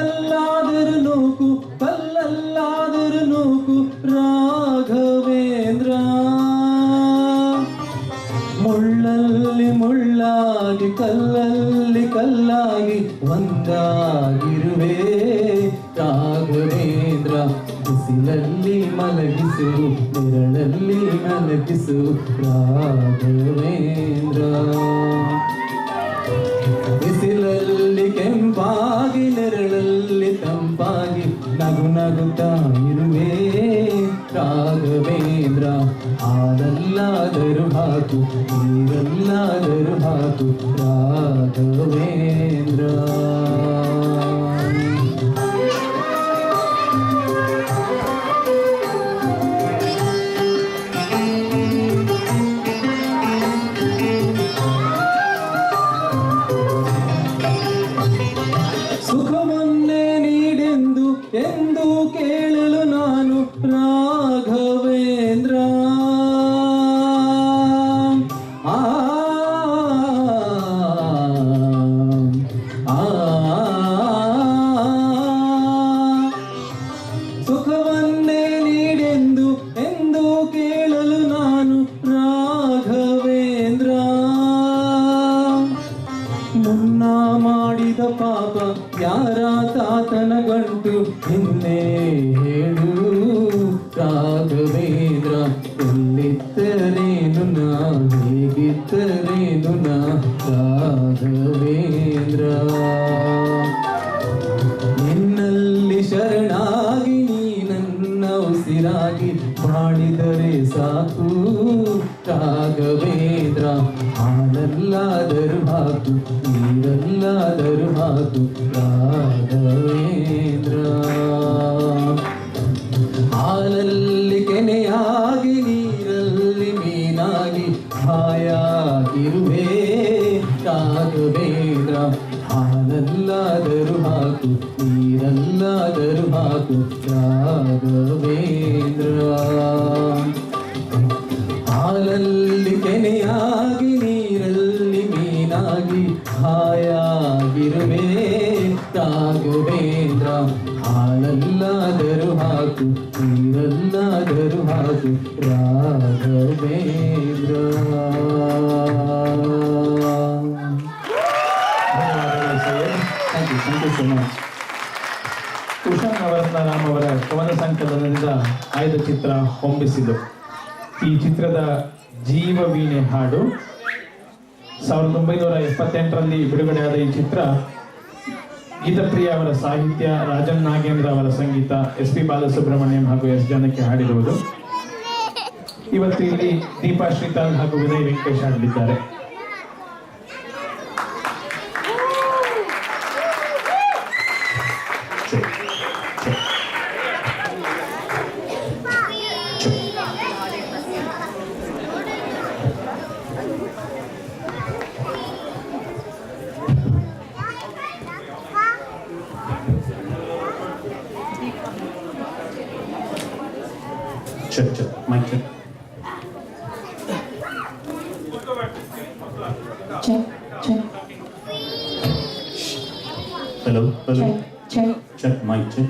ಕಲ್ಲಲ್ಲಾದರೂ ನೂಕು ಕಲ್ಲಲ್ಲಾದರೂ ನೂಕು ರಾಘವೇಂದ್ರ ಮುಳ್ಳಲ್ಲಿ ಮುಳ್ಳಾಗಿ ಕಲ್ಲಲ್ಲಿ ಕಲ್ಲಾಗಿ ಒಂದಾಗಿರುವೆ ರಾಘವೇಂದ್ರ ಬಿಸಿಲಲ್ಲಿ ಮಲಗಿಸು ನೆರಳಲ್ಲಿ ಮಲಗಿಸು ರಾಘವೇಂದ್ರ ಬಿಸಿಲಲ್ಲಿ ಕೆಂಪಾಗಿ ನೆರಳಲ್ಲಿ ತಂಪಾಗಿ ನಗು ನಗುತ್ತಾ ಇರುವೆ ರಾಘವೇಂದ್ರ ಹಾಲಲ್ಲಾದರೂ ಹಾಕು ನೀರಲ್ಲಾದರೂ ಹಾಕು ರಾಘವೇಂದ್ರ ಸುಖವನ್ನೇ ನೀಡೆಂದು ಎಂದು ಕೇಳಲು ನಾನು ರಾಘವೇಂದ್ರ ಸುಖವನ್ನೇ ನೀಡೆಂದು ಎಂದು ಕೇಳಲು ನಾನು ರಾಘವೇಂದ್ರ ಮುನ್ನ ಮಾಡಿದ ಪಾಪ ಯಾರ ತಾತನ ಗಂಟು ಹಿಂದೆ ಹೇಳು ರಾಘವೇಂದ್ರ ಎಲ್ಲಿದ್ದರೇನು ನಾ ಹೇಗಿದ್ದರೇನು ನಾ ರಾಘವೇಂದ್ರ ನಿನ್ನಲ್ಲಿ ಶರಣಾಗಿ ನೀ ನನ್ನ ಉಸಿರಾಗಿ ಬಾಳಿದರೆ ಸಾಕು ರಾಘವೇಂದ್ರ ಹಾಲಲ್ಲಾದರೂ ಹಾಕು ನೀರಲ್ಲಾದರೂ ಹಾಕು ರಾಘವೇಂದ್ರ ಹಾಲಲ್ಲಿ ಕೆನೆಯಾಗಿ ನೀರಲ್ಲಿ ಮೀನಾಗಿ ಹಾಯಾಗಿರುವೆ ರಾಘವೇಂದ್ರ ಹಾಲಲ್ಲಾದರೂ ಹಾಕು ನೀರಲ್ಲಾದರೂ ಹಾಕು ರಾಘವೇಂದ್ರ ಹಾಲಲ್ಲಿ ಕೆನೆಯಾಗಿ ನೀರಲ್ಲಿ ಮೀನಾಗಿ ಹಾಯಾಗಿರುವೆ ರಾಘವೇಂದ್ರ ಹಾಲಲ್ಲಾದರೂ ಹಾಕು ನೀರಲ್ಲಾದರೂ ಹಾಕು ರಾಘವೇಂದ್ರ. ಕುಶನ್ ನವರತ್ನರಾಮ್ ಅವರ ಕವನ ಸಂಕಲನದಿಂದ ಆಯ್ದ ಚಿತ್ರ ಹೊಂಬಿಸಿದು. ಈ ಚಿತ್ರದ ಜೀವವೀಣೆ ಹಾಡು 1978ರಲ್ಲಿ ಬಿಡುಗಡೆಯಾದ ಈ ಚಿತ್ರ ಗೀತಪ್ರಿಯ ಅವರ ಸಾಹಿತ್ಯ, ರಾಜನ್ ನಾಗೇಂದ್ರ ಅವರ ಸಂಗೀತ, SP ಬಾಲಸುಬ್ರಹ್ಮಣ್ಯಂ ಹಾಗೂ S ಜಾನಕಿ ಹಾಡಿರುವುದು. ಇವತ್ತು ಇಲ್ಲಿ ದೀಪಾ ಶ್ರೀತಾಲ್ ಹಾಗೂ Vinay Venkatesh ಹಾಡಲಿದ್ದಾರೆ. Check, mic check. Check. Hello. Check. Check, mic check.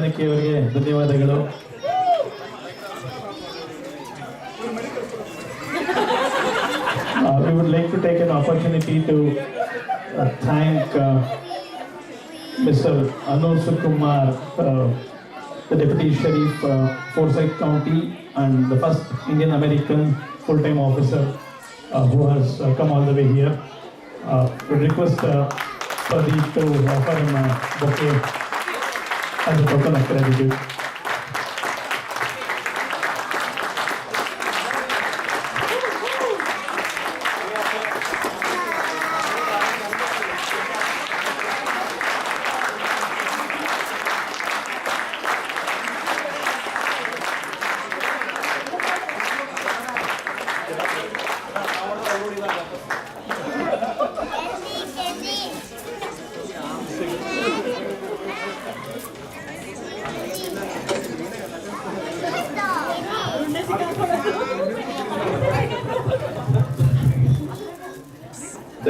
Janaki ಅವರಿಗೆ ಧನ್ಯವಾದಗಳು. We would like to take an opportunity to thank Mr. Anur Sukumar, the Deputy Sheriff, Forsyth County, and the first Indian American full-time officer who has come all the way here. We request Pradeep to offer him a bouquet as a token of gratitude.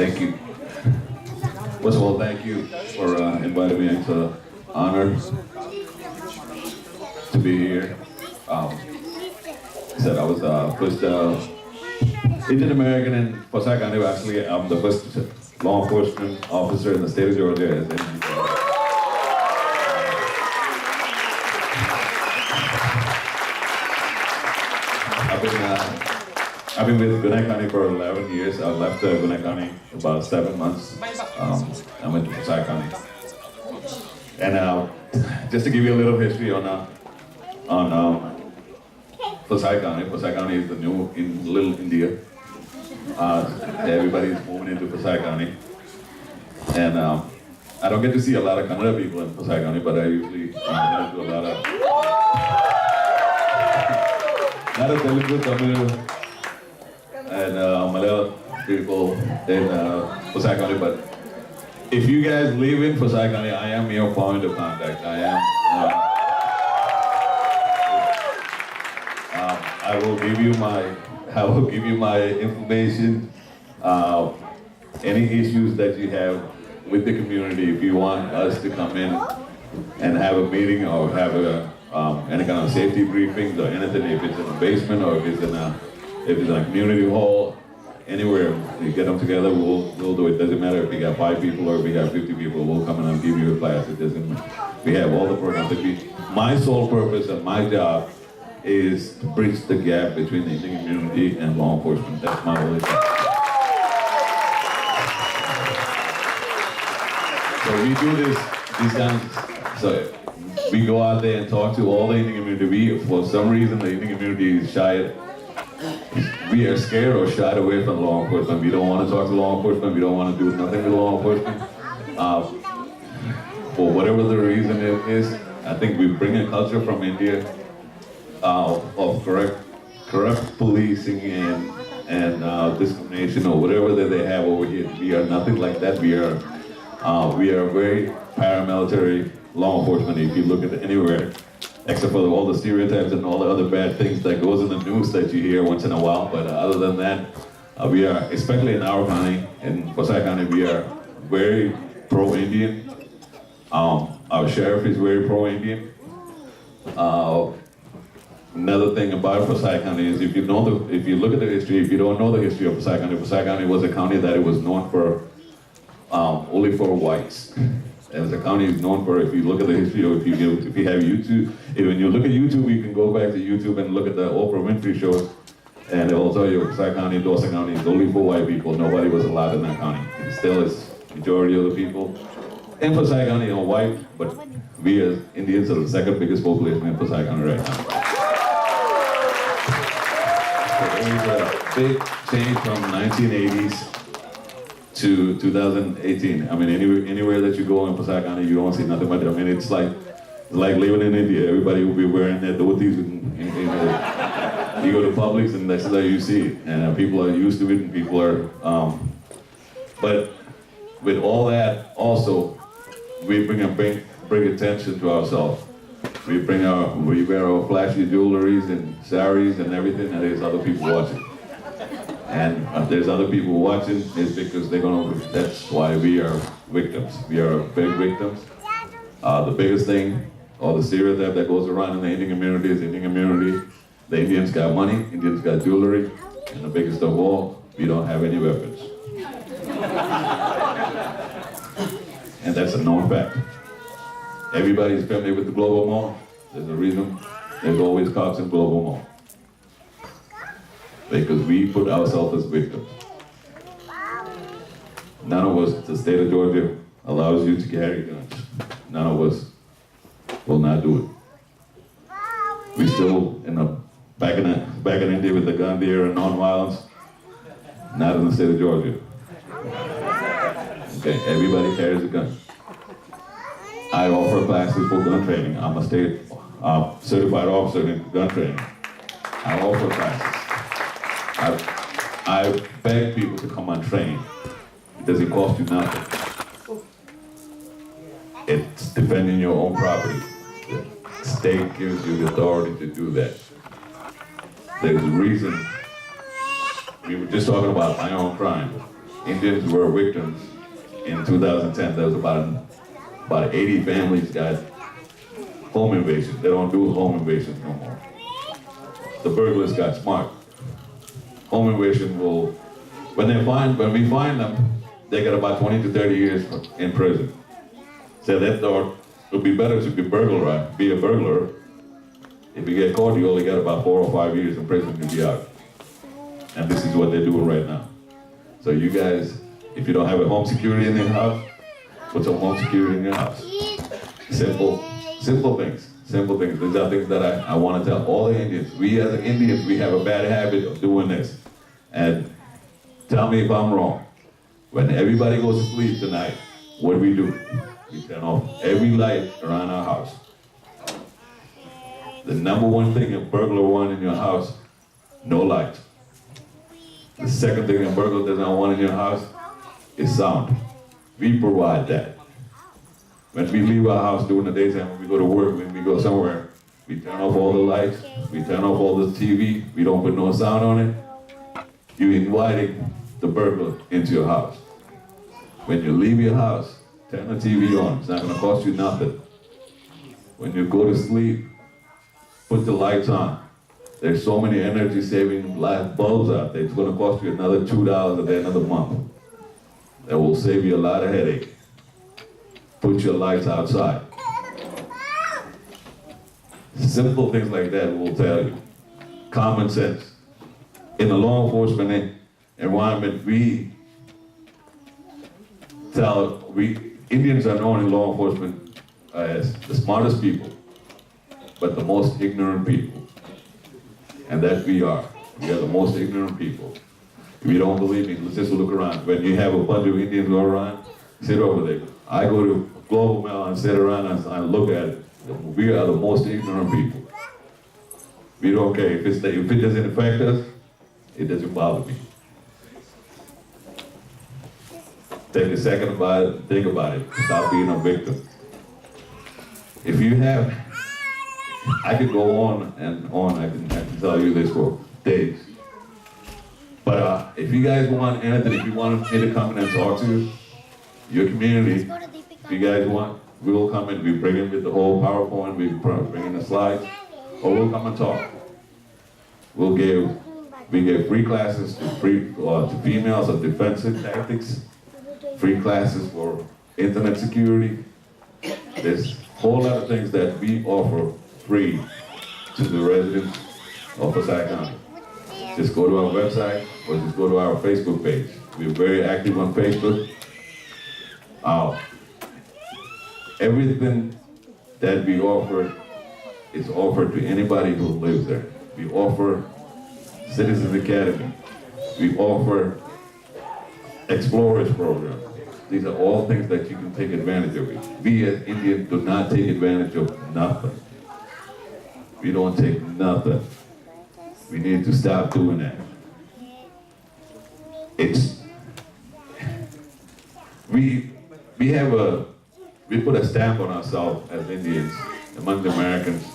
Thank you. First of all, thank you for inviting me. It's an honor to be here. I said I was first Indian American in Forsyth County. Actually, I'm the first law enforcement officer in the state of Georgia. I've been with Gwinnett County for 11 years. I left Gwinnett County about 7 months. I went to Forsyth County. And just to give you a little history on Forsyth County. Forsyth County is the new Little India. Everybody's moving into Forsyth County. And I don't get to see a lot of Kannada people in Forsyth County, but I usually do a lot of Telugu, Tamil, and Malayalam people in Forsyth County. But if you guys live in Forsyth County, I am your point of contact. I will give you my information. Any issues that you have with the community, if you want us to come in and have a meeting or have any kind of safety briefings or anything, if it's in a basement or if it's in a community hall, anywhere, we get them together, we'll do it. Doesn't matter if we got 5 people or if we got 50 people, we'll come in and give you a class. It doesn't matter. We have all the programs. My sole purpose and my job is to bridge the gap between the Indian community and law enforcement. That's my only job. So we do these times. So we go out there and talk to all the Indian community. For some reason, the Indian community is shy. We are scared or shied away from law enforcement. We don't want to talk to law enforcement. We don't want to do nothing with law enforcement. For whatever the reason it is, I think we bring a culture from India of corrupt policing and discrimination or whatever that they have over here. We are nothing like that. We are very paramilitary law enforcement. If you look at anywhere, except for all the stereotypes and all the other bad things that goes in the news that you hear once in a while. But other than that, we are, especially in our county, in Forsyth County, we are very pro-Indian. Our sheriff is very pro-Indian. Another thing about Forsyth County is if you look at the history, if you don't know the history of Forsyth County was a county that it was known for only for whites. It was a county known for, if you look at the history, or if you have YouTube, when you look at YouTube, you can go back to YouTube and look at the Oprah Winfrey shows, and it will tell you Forsyth County, Dorset County is only for white people. Nobody was allowed in that county. Still, it's majority of the people in Forsyth County are white, but we as Indians are the second biggest population in Forsyth County right now. So there is a big change from 1980s to 2018. I mean, anywhere that you go in Forsyth County, you don't see nothing but it. I mean, it's like living in India. Everybody will be wearing their dhotis. You go to Publix and that's how you see it. And people are used to it and people are, but with all that also, we bring attention to ourselves. We wear our flashy jewelries and saris and everything, and there's other people watching. And if there's other people watching, it's because that's why we are victims. We are big victims. The biggest thing all the stereotype that goes around in the Indian community is Indian community. The Indians got money, Indians got jewelry, and the biggest of all, we don't have any weapons. And that's a known fact. Everybody's familiar with the Global Mall. There's a reason there's always cops in Global Mall. Because we put ourselves as victims. None of us, the state of Georgia, allows you to carry guns. None of us will not do it. We still back in India with the gun there and non-violence. Not in the state of Georgia. Okay, everybody carries a gun. I offer classes for gun training. I'm a state certified officer in gun training. I offer classes. I beg people to come and train. It doesn't cost you nothing. It's defending your own property. The state gives you the authority to do that. There's a reason. We were just talking about violent crime. Indians were victims in 2010. There was about 80 families got home invasions. They don't do home invasions no more. The burglars got smart. Home invasion will, when we find them, they get about 20 to 30 years in prison. So that thought it would be better to be a burglar. If you get caught, you only get about 4 or 5 years in prison to be out. And this is what they're doing right now. So you guys, if you don't have a home security in your house, put some home security in your house. Simple things. Simple things. These are things that I want to tell all the Indians. We as Indians, we have a bad habit of doing this. And tell me if I'm wrong. When everybody goes to sleep tonight, what do? We turn off every light around our house. The number one thing a burglar wants in your house, no light. The second thing a burglar does not want in your house is sound. We provide that. When we leave our house during the daytime, when we go to work, when we go somewhere, we turn off all the lights, we turn off all the TV, we don't put no sound on it. You're inviting the burglar into your house. When you leave your house, turn the TV on. It's not going to cost you nothing. When you go to sleep, put the lights on. There's so many energy-saving light bulbs out there. It's going to cost you another $2 at the end of the month. That will save you a lot of headache. Put your lights outside. Simple things like that will tell you. Common sense. In the law enforcement environment, Indians are known in law enforcement as the smartest people, but the most ignorant people. And that we are. We are the most ignorant people. If you don't believe me, let's just look around. When you have a bunch of Indians go around, sit over there. I go to Global Mail and sit around and look at it. We are the most ignorant people. We don't care. If it doesn't affect us, it doesn't bother me. Take a second about it, think about it. Stop being a victim. If you have, I could go on and on. I can tell you this for days. But if you guys want anything, if you want me to come in and talk to your community, if you guys want, we will come in. We bring in with the whole PowerPoint. We bring in the slides, or we'll come and talk. We give free classes to females of defensive tactics, free classes for internet security. There's a whole lot of things that we offer free to the residents of Passaic County. Just go to our website or just go to our Facebook page. We're very active on Facebook. Everything that we offer is offered to anybody who lives there. We offer Citizens Academy. We offer Explorers Program. These are all things that you can take advantage of. We as Indians do not take advantage of nothing. We don't take nothing. We need to stop doing that. We put a stamp on ourselves as Indians among the Americans.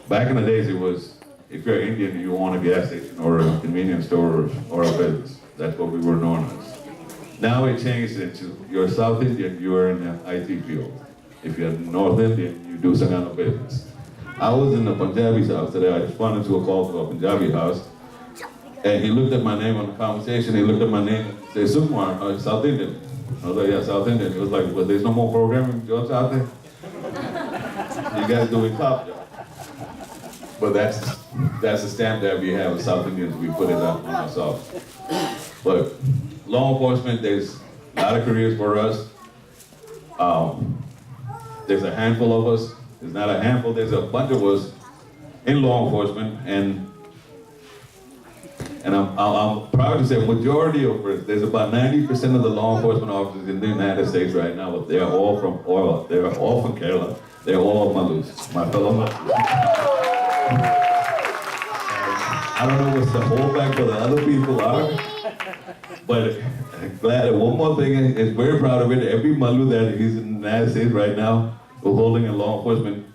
Back in the days, it was, if you're Indian, you own a gas station or a convenience store or a business. That's what we were known as. Now it changed into, you're South Indian, you're in the IT field. If you're North Indian, you do some kind of business. I was in the Punjabi's house today. I responded to a call to a Punjabi house. And he looked at my name on the conversation. He looked at my name and said, Sukumar, South Indian. I was like, yeah, South Indian. He was like, well, there's no more programming jobs out there. You guys doing top job. But that's the stamp that we have as South Indians. We put it on ourselves. But law enforcement, there's a lot of careers for us. There's a handful of us. There's not a handful, there's a bunch of us in law enforcement, and I'm proud to say majority of us, there's about 90% of the law enforcement officers in the United States right now, but they're all from oil, they're all from Kerala, they're all Malus, my fellow Malus. I don't know what's the holdback for the other people are, but I'm glad. One more thing, is very proud of it. Every Malu that is in the United States right now, who's holding a law enforcement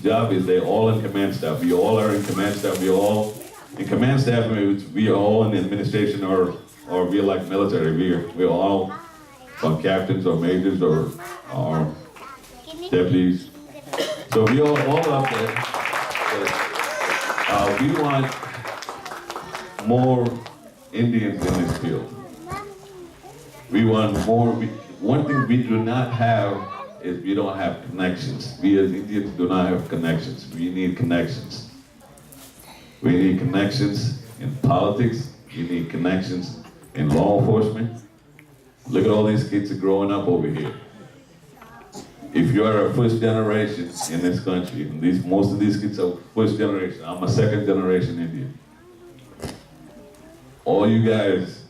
job, is they're all in command staff. We all are in command staff. We all in command staff. We are all in administration, or we're like military. We're all some captains or majors or deputies. So we all up there. We want more Indians in this field. We want more. One thing we do not have is we don't have connections. We as Indians do not have connections. We need connections. We need connections in politics. We need connections in law enforcement. Look at all these kids that are growing up over here. If you're a first generation in this country, and most of these kids are first generation, I'm a second generation Indian. All you guys,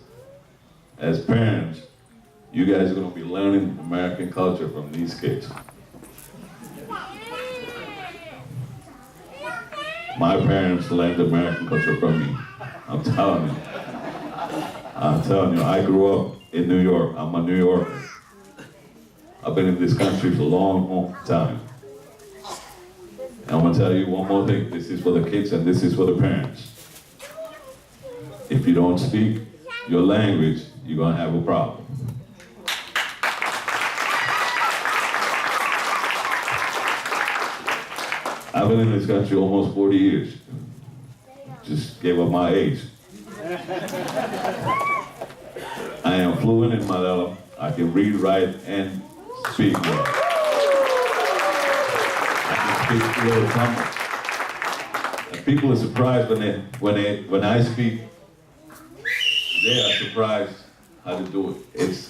as parents, you guys are going to be learning American culture from these kids. My parents learned American culture from me. I'm telling you, I grew up in New York. I'm a New Yorker. I've been in this country for a long, long time. And I'm going to tell you one more thing. This is for the kids and this is for the parents. If you don't speak your language, you're going to have a problem. I've been in this country almost 40 years. Just gave up my age. I am fluent in Malayalam. I can read, write, and speak well. I can speak a little Tamil. And people are surprised when I speak. They are surprised how to do it.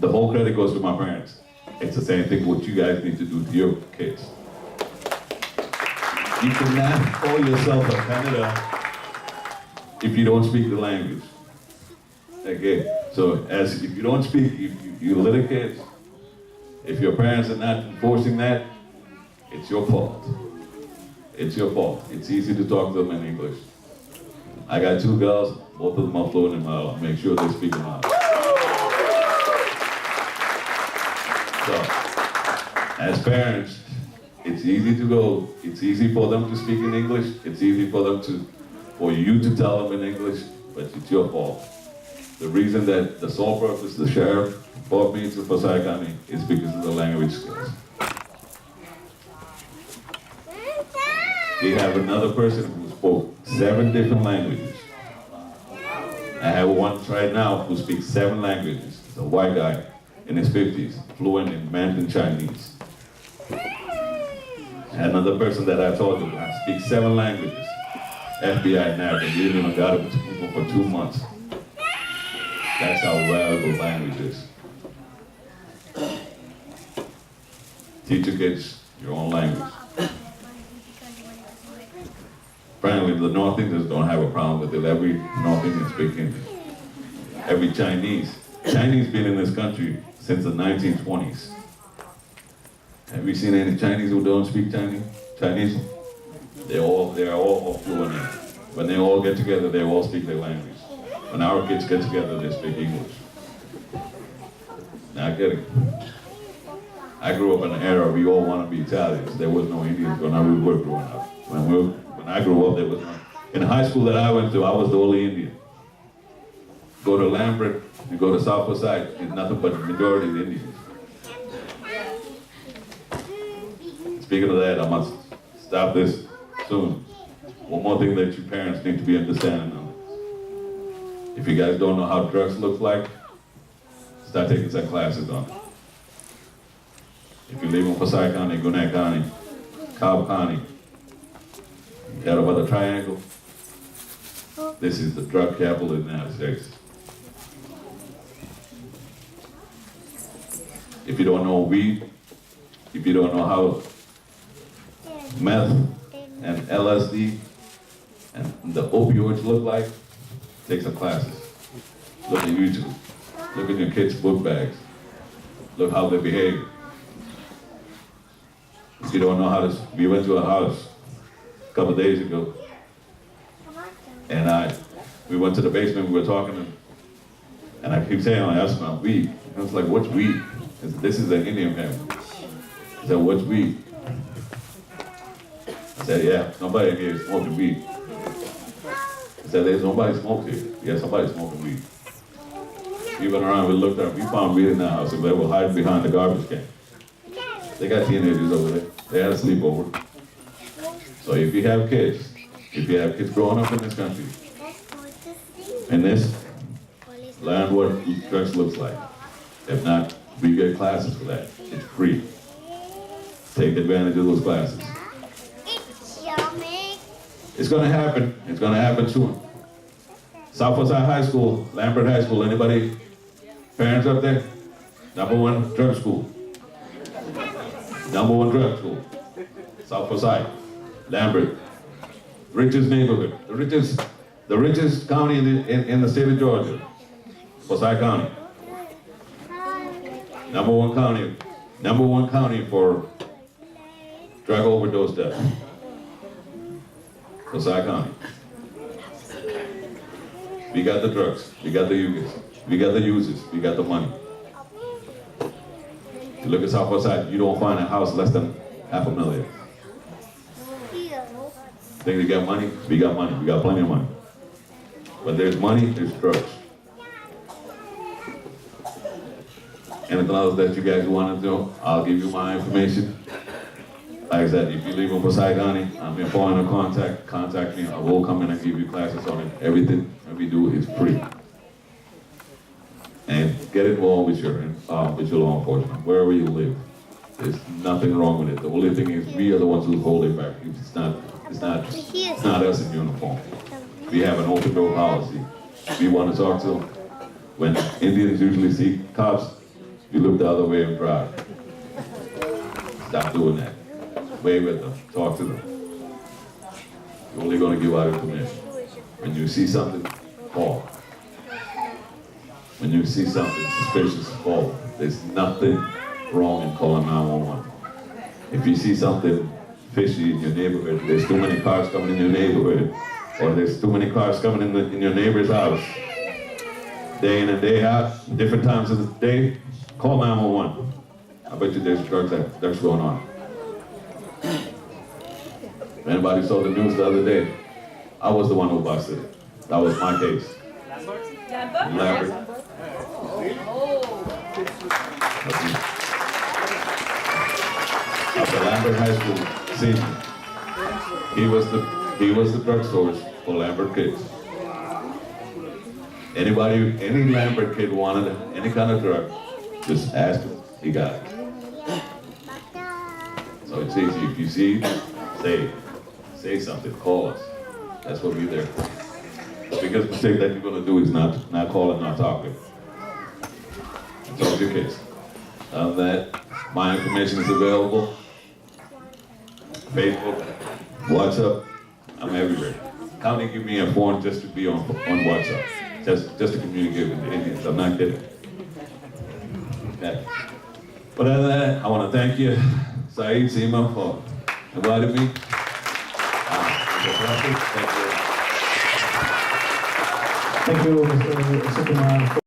The whole credit goes to my parents. It's the same thing what you guys need to do to your kids. You cannot call yourself a Kannada if you don't speak the language. Okay, so if you don't speak, you little kids, if your parents are not enforcing that, it's your fault. It's your fault. It's easy to talk to them in English. I got 2 girls, both of them are fluent in Malayalam. Make sure they speak Malayalam. So, as parents, it's easy to go. It's easy for them to speak in English. It's easy for you to tell them in English, but it's your fault. The reason that the sole purpose the sheriff brought me to Pasai County is because of the language skills. They have another person who spoke 7 different languages. I have one right now who speaks 7 languages. He's a white guy in his 50s, fluent in Mandarin Chinese. Another person that I told you, I speak 7 languages. FBI nabbed him. We didn't even got him to people for 2 months. That's how valuable language is. Teach your kids your own language. Apparently, the North Indians don't have a problem with it. Every North Indian speaks English. Every Chinese been in this country since the 1920s. Have you seen any Chinese who don't speak Chinese? They're all fluent in it. When they all get together, they all speak their language. When our kids get together, they speak English. Not kidding. I grew up in an era we all want to be Italians. There was no Indians when we were growing up. When I grew up, there was no. In the high school that I went to, I was the only Indian. Go to Lambert, you go to South Side, it's nothing but the majority of Indians. speaking of that, I must stop this soon. One more thing that you parents need to be understanding of. If you guys don't know how drugs look like, start taking some classes on it. If you live in Passaic County, Gwinnett County, Cobb County, out over the Triangle, this is the drug capital of the United States. If you don't know weed, if you don't know how meth and LSD and the opioids look like, take some classes. Look at YouTube. Look at your kids' book bags. Look how they behave. If you don't know how to, we went to a house a couple of days ago, and we went to the basement, we were talking, and I keep saying, I asked about weed. And I was like, what's weed? I said, this is an Indian family. I said, what's weed? I said, yeah, nobody in here is smoking weed. I said, there's nobody smoking here. Yeah, somebody's smoking weed. We went around, we looked up, we found weed in the house, and they were hiding behind the garbage can. They got teenagers over there. They had a sleepover. So if you have kids growing up in this country, learn what drugs looks like. If not, we get classes for that. It's free. Take advantage of those classes. It's gonna happen. It's gonna happen soon. South Forsyth High School, Lambert High School, anybody? Parents up there? #1 drug school. #1 drug school. South Forsyth, Lambert. Richest neighborhood. The richest county in the state of Georgia. Forsyth County. #1 county for drug overdose death. Forsyth County. We got the drugs, we got the users, we got the money. You look at South Forsyth, you don't find a house less than $500,000. Think we got money? We got money, we got plenty of money. But there's money, there's drugs. Anything else that you guys want to know, I'll give you my information. Like I said, if you live in Passaic County, I'm your point of contact, contact me. I will come in and give you classes on it. Everything that we do is free. And get involved with your law enforcement, wherever you live. There's nothing wrong with it. The only thing is we are the ones who hold it back. It's not us in uniform. We have an open door policy. We want to talk to them. When Indians usually see cops, you look the other way and drive. Stop doing that. Wave at them, talk to them. You're only going to give out information. When you see something, call. When you see something suspicious, call. There's nothing wrong in calling 911. If you see something fishy in your neighborhood, there's too many cars coming in your neighborhood, or there's too many cars coming in your neighbor's house, day in and day out, different times of the day, call 911. I bet you there's drugs that's going on. If anybody saw the news the other day, I was the one who busted it. That was my case. Lambert. After Lambert High School senior, he was the drug source for Lambert kids. Any Lambert kid wanted any kind of drug, just ask him, he got it. So it's easy. If you see, say something, call us. That's what we're there for. The biggest mistake that you're going to do is not call and not talk. It's all your kids. Other than that, my information is available. Facebook, WhatsApp, I'm everywhere. County give me a phone just to be on WhatsApp, just to communicate with the Indians. I'm not kidding. Okay. But other than that, I want to thank you, Saeed Seema, for inviting me. Thank you, Mr. Sukumar.